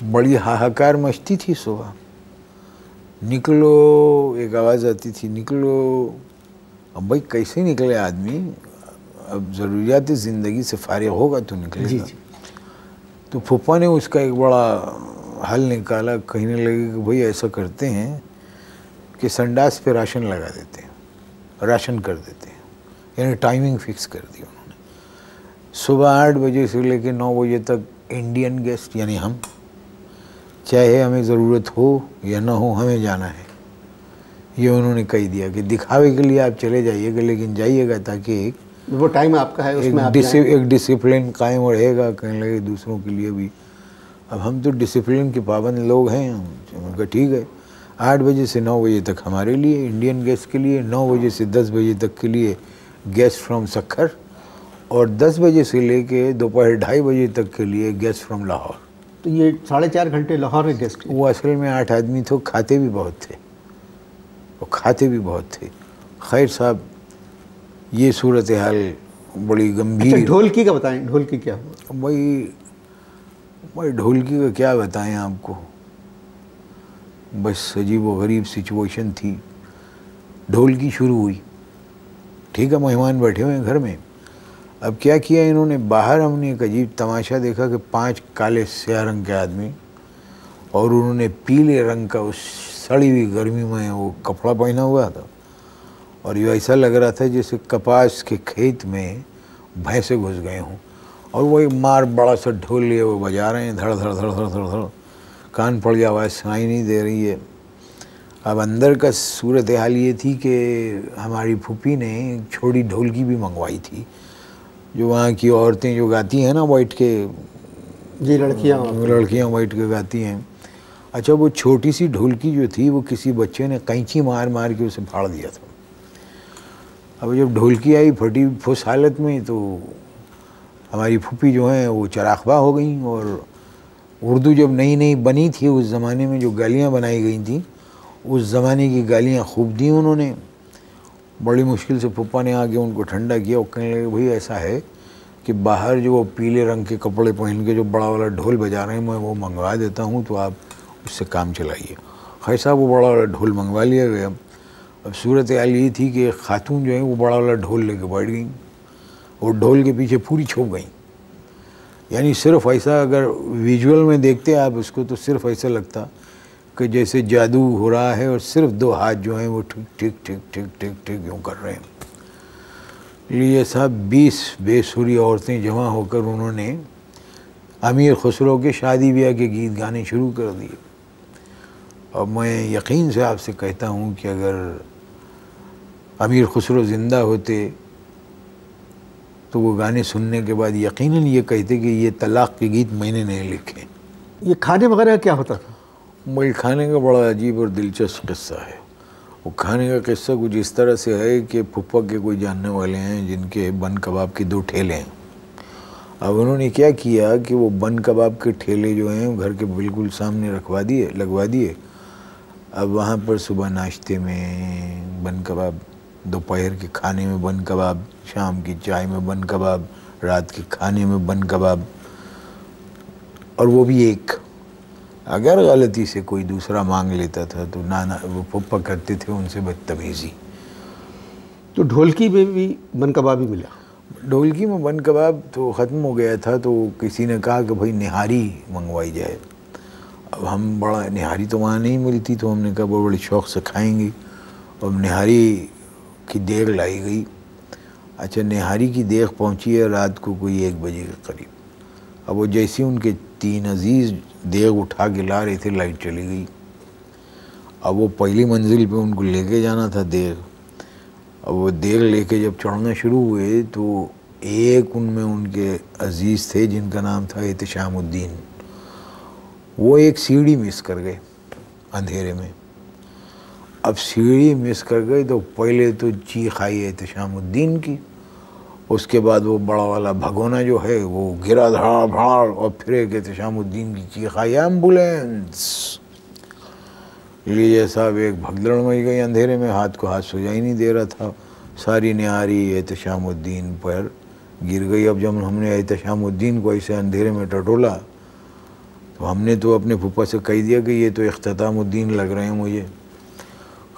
बड़ी हाहाकार मचती थी सुबह। निकलो, एक आवाज़ आती थी, निकलो। अब भाई कैसे निकले आदमी, अब ज़रूरियात ज़िंदगी से फारिग होगा तो निकलेगा। जी जी। तो फूफा ने उसका एक बड़ा हल निकाला, कहने लगे कि भाई ऐसा करते हैं कि संडास पे राशन लगा देते हैं, राशन कर देते हैं, यानी टाइमिंग फिक्स कर दी उन्होंने। सुबह 8 बजे से लेकर 9 बजे तक इंडियन गेस्ट यानी हम, चाहे हमें ज़रूरत हो या ना हो, हमें जाना है। ये उन्होंने कह दिया कि दिखावे के लिए आप चले जाइएगा, लेकिन जाइएगा ताकि वो टाइम आपका है, उसमें आप जाएं। एक डिसिप्लिन कायम रहेगा, कहने लगे दूसरों के लिए भी। अब हम तो डिसिप्लिन के पाबंद लोग हैं। उनका ठीक है, 8 बजे से 9 बजे तक हमारे लिए इंडियन गेस्ट के लिए, 9 बजे से 10 बजे तक के लिए गेस्ट फ्रॉम सक्खर, और 10 बजे से लेके दोपहर 2:30 बजे तक के लिए गेस्ट फ्रॉम लाहौर। तो ये 4.5 घंटे लाहौर के गेस्ट। वो असल में 8 आदमी थे, खाते भी बहुत थे, और खाते भी बहुत थे। खैर साहब, ये सूरत हाल बड़ी गंभीर। अच्छा, ढोलकी का बताएं, ढोलकी क्या हुआ? भाई ढोलकी का क्या बताएं आपको, बस अजीब व गरीब सिचुएशन थी। ढोलकी शुरू हुई, ठीक है, मेहमान बैठे हुए हैं घर में। अब क्या किया इन्होंने, बाहर हमने एक अजीब तमाशा देखा कि 5 काले स्याह रंग के आदमी, और उन्होंने पीले रंग का उस सड़ी हुई गर्मी में वो कपड़ा पहना हुआ था, और ये ऐसा लग रहा था जैसे कपास के खेत में भैंसे घुस गए हों, और वो एक मार बड़ा सा ढोल लिए वो बजा रहे हैं, धड़ धड़ धड़ धड़ धड़ धड़, कान पड़ गया, आवाज़ सुनाई नहीं दे रही है। अब अंदर का सूरत हाल ये थी कि हमारी फूफी ने एक छोटी ढोलकी भी मंगवाई थी, जो वहाँ की औरतें जो गाती हैं ना बैठ के। जी, लड़कियाँ बैठ के गाती हैं। अच्छा, वो छोटी सी ढोलकी जो थी वो किसी बच्चे ने कैंची मार मार के उसे फाड़ दिया था। अब जब ढोलकी आई फटी फुस हालत में, तो हमारी फूफी जो हैं वो चराखबा हो गई। और उर्दू जब नई नई बनी थी उस ज़माने में, जो गालियाँ बनाई गई थी उस ज़माने की गालियाँ खूब दी उन्होंने। बड़ी मुश्किल से पप्पा ने आके उनको ठंडा किया और कहने लगे भाई ऐसा है कि बाहर जो वो पीले रंग के कपड़े पहन के जो बड़ा वाला ढोल बजा रहे हैं, मैं वो मंगवा देता हूँ, तो आप उससे काम चलाइए। खैर साहब, वो बड़ा वाला ढोल मंगवा लिया गया। अब सूरत हाल ये थी कि खातून जो है वो बड़ा वाला ढोल लेके बैठ गई, और ढोल के पीछे पूरी छुप गई। यानी सिर्फ ऐसा, अगर विजुअल में देखते आप उसको, तो सिर्फ ऐसा लगता कि जैसे जादू हो रहा है, और सिर्फ 2 हाथ जो हैं वो ठीक ठीक ठीक ठीक ठीक ठीक यूँ कर रहे हैं। लिए साहब 20 बेसुरी औरतें जमा होकर उन्होंने अमीर खुसरो के शादी ब्याह के गीत गाने शुरू कर दिए। और मैं यकीन से आपसे कहता हूँ कि अगर अमीर खुसरो ज़िंदा होते तो वो गाने सुनने के बाद यकीनन ये कहते कि ये तलाक़ के गीत मैंने नहीं लिखे। ये खाने वगैरह क्या होता था? भाई खाने का बड़ा अजीब और दिलचस्प किस्सा है। वो खाने का किस्सा कुछ इस तरह से है कि फुप्पा के कोई जानने वाले हैं जिनके बन कबाब के 2 ठेले हैं। अब उन्होंने क्या किया कि वो बन कबाब के ठेले जो हैं घर के बिल्कुल सामने लगवा दिए। अब वहाँ पर सुबह नाश्ते में बन कबाब, दोपहर के खाने में बन कबाब, शाम की चाय में बन कबाब, रात के खाने में बन कबाब, और वो भी एक। अगर गलती से कोई दूसरा मांग लेता था तो नाना वो पप्पा करते थे उनसे बदतमीज़ी। तो ढोलकी में भी बन कबाब ही मिला? ढोलकी में बन कबाब तो ख़त्म हो गया था, तो किसी ने कहा कि भाई निहारी मंगवाई जाए। अब हम बड़ा, निहारी तो वहाँ नहीं मिलती, तो हमने कहा बड़े शौक़ से खाएंगे। और निहारी की देग लाई गई। अच्छा, निहारी की देग पहुँची है रात को कोई 1 बजे के करीब। अब वो जैसे उनके 3 अजीज़ देग उठा के ला रहे थे, लाइट चली गई। अब वो पहली मंजिल पे उनको लेके जाना था देग। अब वो देग लेके जब चढ़ना शुरू हुए तो एक उनमें उनके अजीज़ थे जिनका नाम था एहतशामुद्दीन। वो एक सीढ़ी मिस कर गए अंधेरे में। अब सीढ़ी मिस कर गए तो पहले तो चीख आई एहतशामुद्दीन की, उसके बाद वो बड़ा वाला भगोना जो है वो गिरा धड़ा भाड़, और फिर एक एहतशामुद्दीन की चीख आई एम्बुलेंस। लिए साहब एक भगदड़ मच गई अंधेरे में, हाथ को हाथ सुझा ही नहीं दे रहा था। सारी निहारी एहतशामुद्दीन पर गिर गई। अब जब हमने एहतशामुद्दीन को ऐसे अंधेरे में टटोला तो हमने तो अपने फूफा से कह दिया कि ये तो इख्तितामुद्दीन लग रहे हैं मुझे।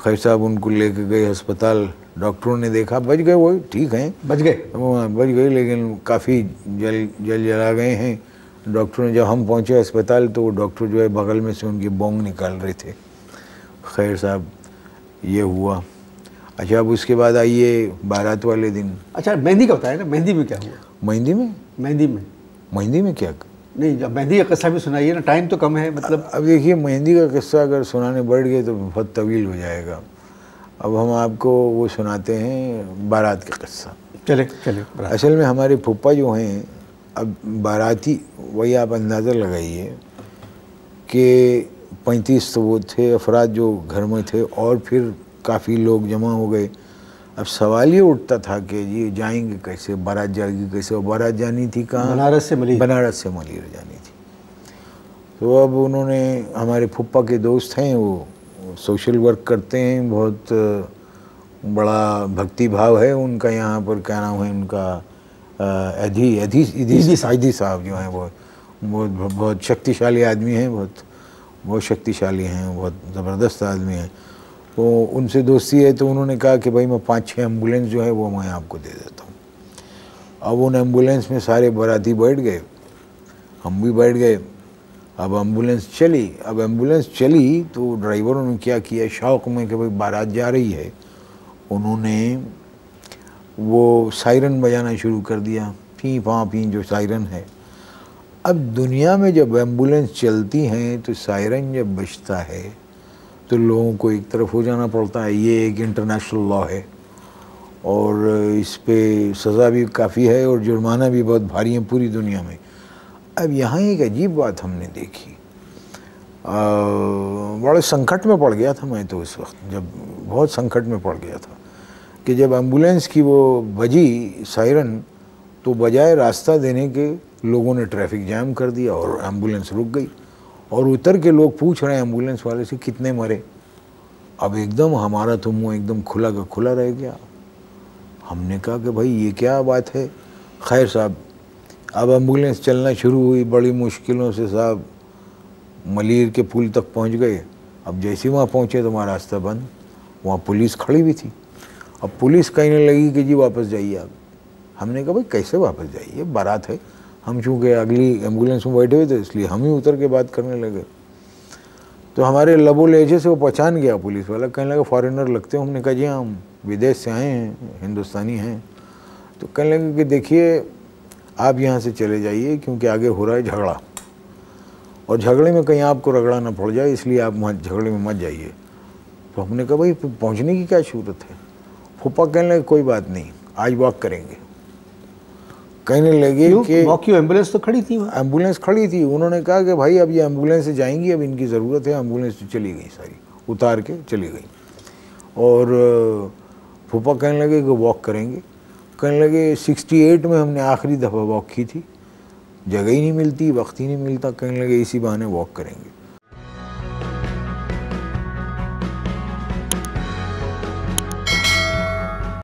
खैर साहब उनको लेके गए अस्पताल, डॉक्टरों ने देखा बच गए, वो ठीक हैं, बच गए। बच गए, लेकिन काफ़ी जल जला गए हैं। डॉक्टरों ने, जब हम पहुंचे अस्पताल तो डॉक्टर जो है बगल में से उनकी बोंग निकाल रहे थे। खैर साहब ये हुआ। अच्छा, अब उसके बाद आइए बारात वाले दिन। अच्छा, मेहंदी का बताया ना, मेहंदी में क्या हुआ? मेहंदी में मेहंदी में क्या? नहीं, जब मेहंदी का किस्सा भी सुनाइए ना, टाइम तो कम है मतलब। अब देखिए, मेहंदी का किस्सा अगर सुनाने बैठ गए तो बहुत तवील हो जाएगा। अब हम आपको वो सुनाते हैं बारात का किस्सा। चले चले। असल में हमारे फूफा जो हैं, अब बाराती वही आप अंदाज़ा लगाइए कि 35 तो वो थे अफराद जो घर में थे, और फिर काफ़ी लोग जमा हो गए। अब सवाल ये उठता था कि जी जाएंगे कैसे, बारात जाएगी कैसे। और बारात जानी थी कहाँ? बनारस से मलीर जानी थी। तो अब उन्होंने, हमारे फूफा के दोस्त हैं, वो सोशल वर्क करते हैं, बहुत बड़ा भक्ति भाव है उनका यहाँ पर। क्या नाम है उनका? अधी साहब जो हैं, वो बहुत शक्तिशाली आदमी हैं, बहुत शक्तिशाली हैं, बहुत ज़बरदस्त आदमी हैं। तो उनसे दोस्ती है, तो उन्होंने कहा कि भाई मैं 5-6 एम्बुलेंस जो है वो मैं आपको दे देता हूँ। अब उन एम्बुलेंस में सारे बाराती बैठ गए, हम भी बैठ गए। अब एम्बुलेंस चली तो ड्राइवरों ने क्या किया, शौक़ में कि भाई बारात जा रही है, उन्होंने वो सायरन बजाना शुरू कर दिया, फी फाँ फी जो सायरन है। अब दुनिया में जब एम्बुलेंस चलती हैं तो सायरन जब बजता है तो लोगों को एक तरफ हो जाना पड़ता है। ये एक इंटरनेशनल लॉ है और इस पे सज़ा भी काफ़ी है और जुर्माना भी बहुत भारी है पूरी दुनिया में। अब यहाँ एक अजीब बात हमने देखी, बड़े संकट में पड़ गया था मैं तो उस वक्त, जब बहुत संकट में पड़ गया था कि जब एम्बुलेंस की वो बजी सायरन, तो बजाय रास्ता देने के लोगों ने ट्रैफिक जाम कर दिया और एम्बुलेंस रुक गई। और उतर के लोग पूछ रहे हैं एम्बुलेंस वाले से कितने मरे। अब एकदम हमारा तो मुँह एकदम खुला का खुला रह गया। हमने कहा कि भाई ये क्या बात है। खैर साहब, अब एम्बुलेंस चलना शुरू हुई, बड़ी मुश्किलों से साहब मलीर के पुल तक पहुंच गए। अब जैसे वहाँ पहुँचे तो हमारा रास्ता बंद, वहाँ पुलिस खड़ी भी थी। अब पुलिस कहने लगी कि जी वापस जाइए आप। हमने कहा भाई कैसे वापस जाइए, बारात है। हम चूँकि अगली एम्बुलेंस में बैठे हुए थे इसलिए हम ही उतर के बात करने लगे। तो हमारे लबो लहजे से वो पहचान गया पुलिस वाला, कहने लगा फॉरेनर लगते हो। हमने कहा जी हम विदेश से आए हैं, हिंदुस्तानी हैं। तो कहने लगे कि देखिए आप यहाँ से चले जाइए क्योंकि आगे हो रहा है झगड़ा, और झगड़े में कहीं आपको रगड़ा ना पड़ जाए, इसलिए आप झगड़े में मत जाइए। तो हमने कहा भाई पहुँचने की क्या जरूरत है। फूफा कहने लगे कोई बात नहीं, आज वॉक करेंगे। कहने लगे कि वॉक क्यों, एम्बुलेंस तो खड़ी थी। एम्बुलेंस खड़ी थी। उन्होंने कहा कि भाई अब ये एम्बुलेंस से जाएंगी, अब इनकी ज़रूरत है। एम्बुलेंस तो चली गई, सारी उतार के चली गई। और फूफा कहने लगे कि वॉक करेंगे। कहने लगे 68 में हमने आखिरी दफ़ा वॉक की थी, जगह ही नहीं मिलती, वक्त ही नहीं मिलता। कहने लगे इसी बहाने वॉक करेंगे।